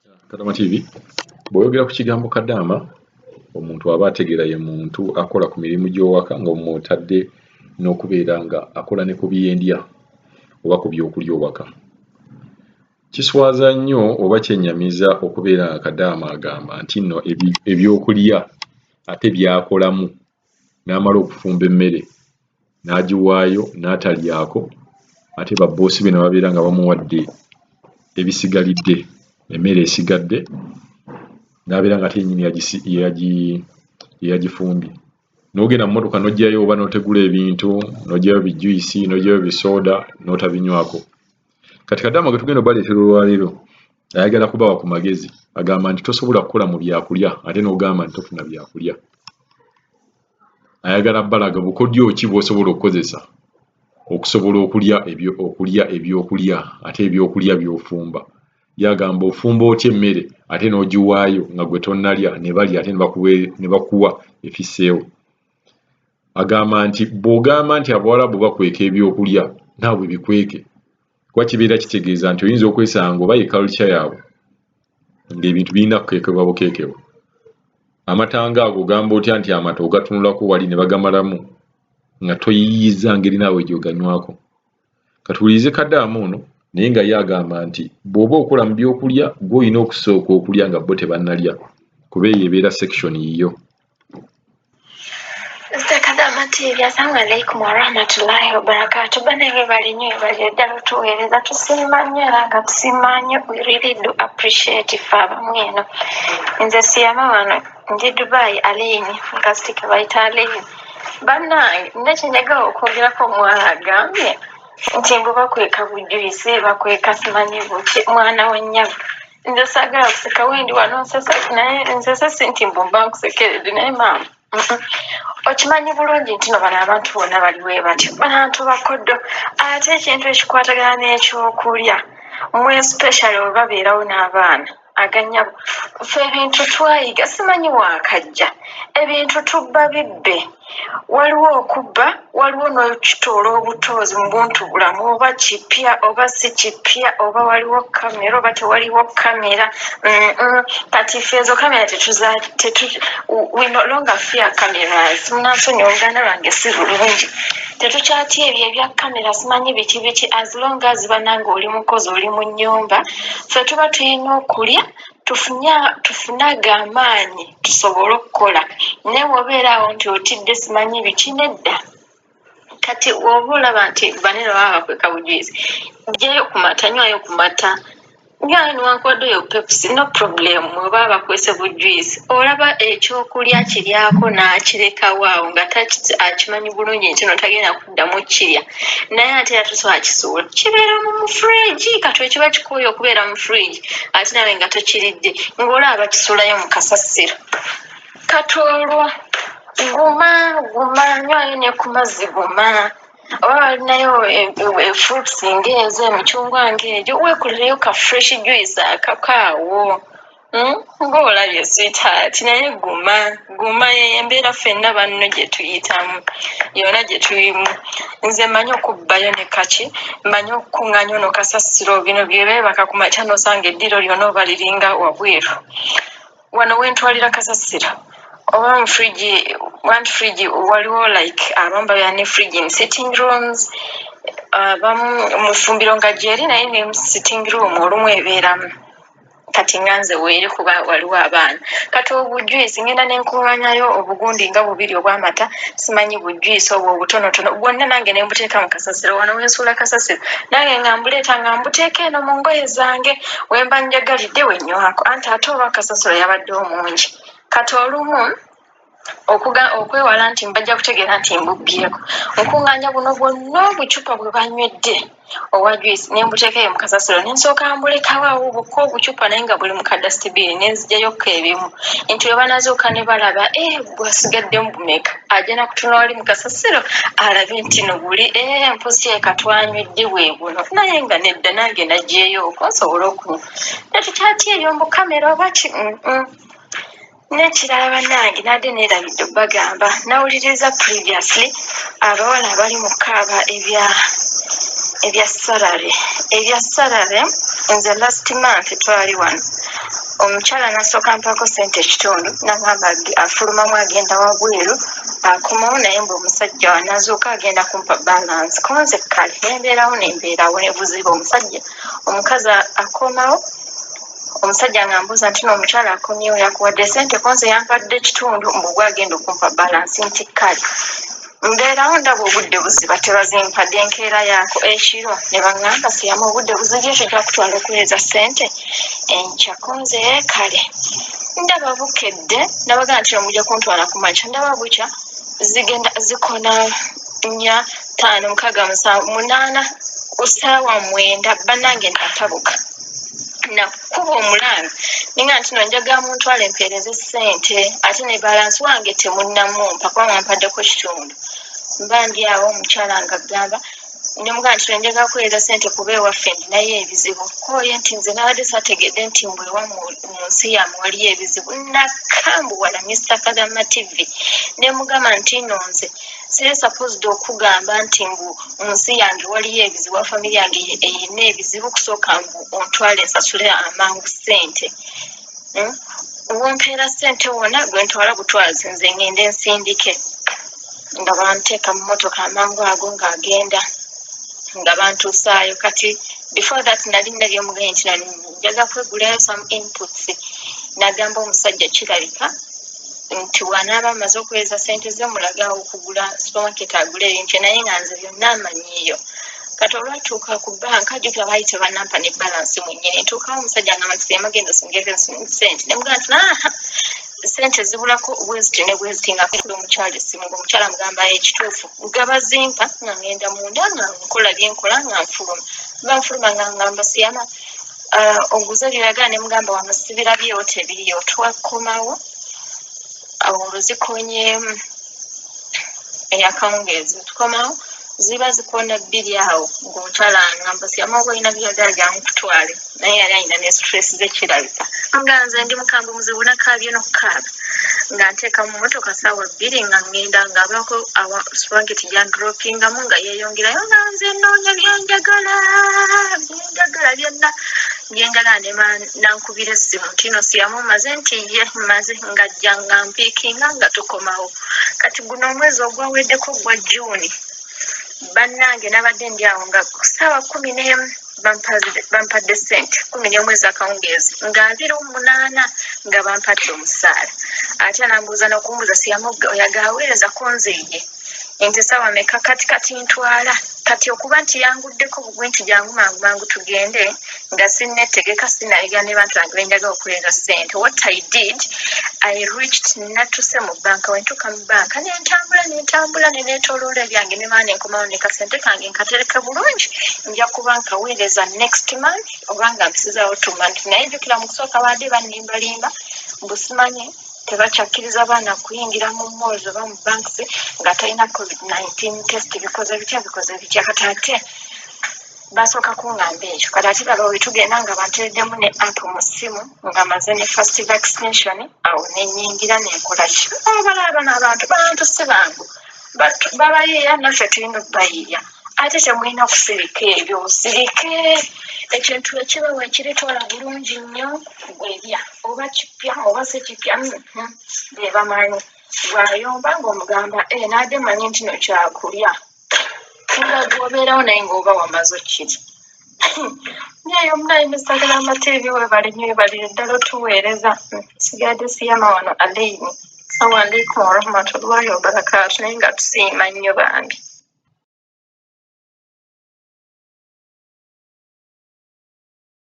Kadama TV bw'oyogera ku kigambo kadaama omuntu aba ategeera ye muntu akola ku mirimu gy'owaka ng'omwotadde n'okubeera nga akola ne ku byendya oba ku byokulya owaka. Kiswaza nnyo oba kyennyamiza okubeera nga kadaama agamba nti nno ebyokulya ate by'akolamu n'amala okufumba emmere n'agiwaayo n'atalyako ate babboosi be ne babeera nga bamuwadde ebisigalidde emmere esigadde n'abeera nga ate yennyini yagifumbye. N'ogenda mu mmotoka n'oggyayo oba n'otegula ebintu n'oggyayo bijuyisi n'oggyayo bisooda n'otabinywako. Kati kadaama gwe tugenda obaleetera olwaleero ayagala kubawa ku magezi agamba nti tosobola kukola mu byakulya ate n'ogamba nti tofuna byakulya. Ayagala balaga bukodyo ki bw'osobola okukozesa okusobola okulya ebyokulya ate ebyokulya by'ofumba. Yagamba ofumba otya emmere ate n'ogiwaayo nga gwe tonnalya ne balya ate ne bakuwa efisseewo. Agamba nti bw'ogamba nti Abawarabu bakweka ebyokulya naawe bikweke, kuba kibeera kitegeeza nti oyinza okwesanga oba ye culture yaabwe ng'ebintu birina kukeekebwa bukeekebwa. Amatanga ago ogamba otya nti amata ogatunulako wali ne bagamalamu nga toyiyiza ngeri naawe gy'oganywako. Katuwulirize kadaama ono naye nga ye agamba nti bw'oba okola mu byokulya gw'olina okusooka okulya nga bo tebannalya kuba eyo ebeera section yiyo. Kadama TV, assalamu alaikum warahmatullahi wabarakatuh. Bana everybody knew ddala otuweereza tusiima nnyo era nga tusiima nnyo. We really do appreciate ife abamu eno. Nze siyama wano ndi Dubai Aline kastika bayita Aline. Bannange nekyenjagala okwogerako omuwala agambye nti mbu bakweka bujuyisi bakweka simanyi buki mwana wa nnyabo. Nze saagala kuseka wendi wano nsese si nti mbu mba nkusekeredde naye maama okimanyi bulungi nti no bano abantu bonna baliwe batyo bantu bakoddo ate ekintu ekikwatagana n'ekyokulya mwe especially we babeerawo n'abaana aganyabo ffe ebintu twayiga simanyi waakajja ebintu tubba bibbe waliwo okubba waliwo n'okitoola obutoozi mu buntu bulamu oba kipya oba si kipya oba waliwo kamera oba tewaliwo kamera. Kati ffe ezo kamera we no longer fear cameras. Munansonyiwa oluganda lwange si bulungi tetukyatya ebyo ebya kamera simanyi biki as long as bananga oli mukozi oli mu nnyumba ffe tuba tulina okulya tufunaga amaanyi tusobole okukola naye wobeeraawo nti otidde simanyi biki nedda. Kati woba olaba nti banene baba bakweka bujuyisi ggyayo ku mata nywayo ku mata nywayo newankubadde oyo Pepsi no problem oba bakwese bujuyisi olaba ekyokulya kiryako n'akirekawo awo nga akimanyi bulungi nti no tagenda kuddamu kirya naye ate era tosobola kisuula kibeera mu fridge kati ekiba kikooye okubeera mu fridge ate nawe nga tokiridde ng'olaba bakisuulayo mu kasasiro. Kati olwo guma nywayo ne ku mazzi guma oba balinayo fruits ng'ezo emicungwa ng'egyo weekulireyo ka fresh juice akakaawo ng'olabye sweetheart naye guma embeera ffenna banno gye tuyitamu yonna gye tulimu. Nze mmanyi okubbayo ne kaki mmanyi okukuŋŋaanya ono kasasiro bino byebeebaka ku makya n'osanga eddiro lyonna oba liringa wabweru. Wano wentwalira kasasiro oba mu one fridge waliwo like abamu babeera ne fridge in sitting rooms abamu mu ffumbiro nga gyeri naye ne sitting room olumu ebeeramu. Kati nga nze weeri kuba waliwo abaana kati obujuyisi ngenda nenkuŋŋaanyayo obugundi nga bubiri obw'amata simanyi bujuyisi obwo obutonotono bwonna nange ne mbuteeka mu kasasiro wano wensuula kasasiro nange nga mbuleeta nga mbuteeka eno mu ngoye zange wemba njagalidde wenywako anti ate oba kasasiro yabadde omungi. Kati olumu okwewala nti mbajja kutegeera nti mbubbyeko nkuŋŋaanya buno bwonna obucupa bwe banywedde obwa juice ne mbuteekayo mu kasasiro ne nsooka mbulekawo awo bukka obucupa naye nga buli mu kadasitibini ne nziggyayokko ebimu nti we banazuuka ne balaba bwasigaddemu bumeka ajja nakutunula wali mu kasasiro alabe nti no buli mpusi eka twanywedde bwe buno naye nga nedda nange naggyeyooko nsobole okunywa netukyatya ebyo mu kamera oba ki n'ekirala bannange nadde neerabidde bagamba nawuliriza previously abawala abali mu kaaba ebya salary nze last month twali wano omukyala nasooka mpaako ssente ekitundu nagamba afulumamu agenda wabweru akomawo naye mbu omusajja wanazuuka agenda kumpa balance konze kale nembeerawo nembeerawo nebuziba omusajja omukazi akomawo omusajja ngambuuza nti n'omukyala akomyewo yakuwadde ssente konze yampadde ekitundu mbugwe agenda okumpa balance nti kale mbeerawo ndaba obudde buziba tebazimpadde enkeera yaako ekiro ne baŋŋamba siyamu obudde buzibye tujja kutwala okuweeza ssente enkya konze kale ndaba bukedde nabagaa nti omujja kuntwala ku makya ndaba bukya zigenda zikona 4 5 6 7 8 kusaawa 9 bannange natabuka nakuba omulanga ninga nti no njagala muntwala empeereza ssente ate ne balansi wange temunnamumpa kuba mwampaddeko kitundu mba ndi awo omukyala nga gamba nemugaa nti njagala kuweereza ssente kuba ewaffe ndinayo ebizibu kooye nti nze nabadde sategedde nti mbwewa mu nsi yammwe waliyo ebizibu nakambuwala Mr. Kagama TV nemugamba nti no nze siri supposed okugamba nti mbu mu nsi yange waliyo ebizibu wa famire yange eyina ebizibu kusooka mbu ontwale nsasule amangu ssente wompeera ssente wona gwe ntwala butwazi nze ngende nsindike nga banteeka mu motoka amangu ago ng'agenda nga bantuusaayo kati before that nali ndabye omugenyi nti njaga kwegulayo some inputs nagamba omusajja kirabika nti wanaaba amaze okuweeza ssente ze mulagawo okugula supermarket agula ebintu naye nga nze byonna amanyiiyo kati olwatuuka ku banka jjukira baali tebannampa ne balansi mwennyini ntuukawo omusajja ngamba nti siyamagenda osingeko ssente nemugaa nti ssente zibulako bweziti ne bweziti nga kula omukyala essimu ngaomukyala mugamba ekituufu gabazimpa nga ngenda munda nga nkola byenkola nga nfuluma banfuluma nga ngamba siyama oguze byolagaa ne mugamba wamusibirabyewo tebiriyo twakomawo olwo zikonyeemu eyakawungeezi tukomawo ziba zikona 2 awo ng'omukyala ngamba siyama oba olina byodala gyamukutwale naye yali alina ne stress zekirabika nga nze ndi mukambwe muzibu nakaabye n'okukaaba nga nteeka mu motoka ssaawa 2 nga ngenda ng'abaako supermarket gyandropingamu nga yeeyongerayo nga nze nnoonya byenjagala byonna byenjagala nankubira essimu nti no siyamu maze nti ye maze ng'ajja nga mpiikinga nga tukomawo kati guno omwezi ogwaweddeko gwa June bannange nabadde ndi awo nga ssaawa 11 bampadde ssente 11 omwezi akawungeezi nga 28 nga bampadde omusaala ate nambuuza n'okumbuuza siyamu oyagaaweereza konzeye nti ssaawa meka kati ntwala kati okuba nti yanguddeko bugwe nti jangu mangu tugende nga sinnetegeka sinayiga ne bantu bange benjagala okuweereza ssente what I did I reached natuse mu banka wentuuka mu banka nentambula neneetooloola ebyange ne baana enkomawo ne kasente kange nkatereka bulungi nja kuba nkaweereza next month oba nga mpisizaawo 2 months naye jjukira mu kusooka baadde bannimbalimba mbusimanye tebakyakkiriza baana kuyingira mu malls oba mu banks nga talina COVID-19 test bikoze bitya kati ate basooka kuŋŋamba ekyo kati ate laba wetugenda nga bantereddemu ne app mu ssimu nga maze ne first vaccination awo nenyingira nenkola ki abalaba n'abantu bantu si bangu babayiiya naffe tulina okubayiiya ate temulina kusirika ebyo osirike ekintu ekibawa ekiritwala bulungi nnyo bwebya oba kipya oba si kipya bebamanyi bwayomba ng'omugamba naadde manyi nti no kyakulya nga gwobeerawo naye ng'oba wamaze okkiri naye omunayi Mr. Kagama TV webalire ddala otuweereza sigadde siyama wano alayini assalamu alaikum warahmatullahi wabarakatu naye nga tusiima nnyo bambi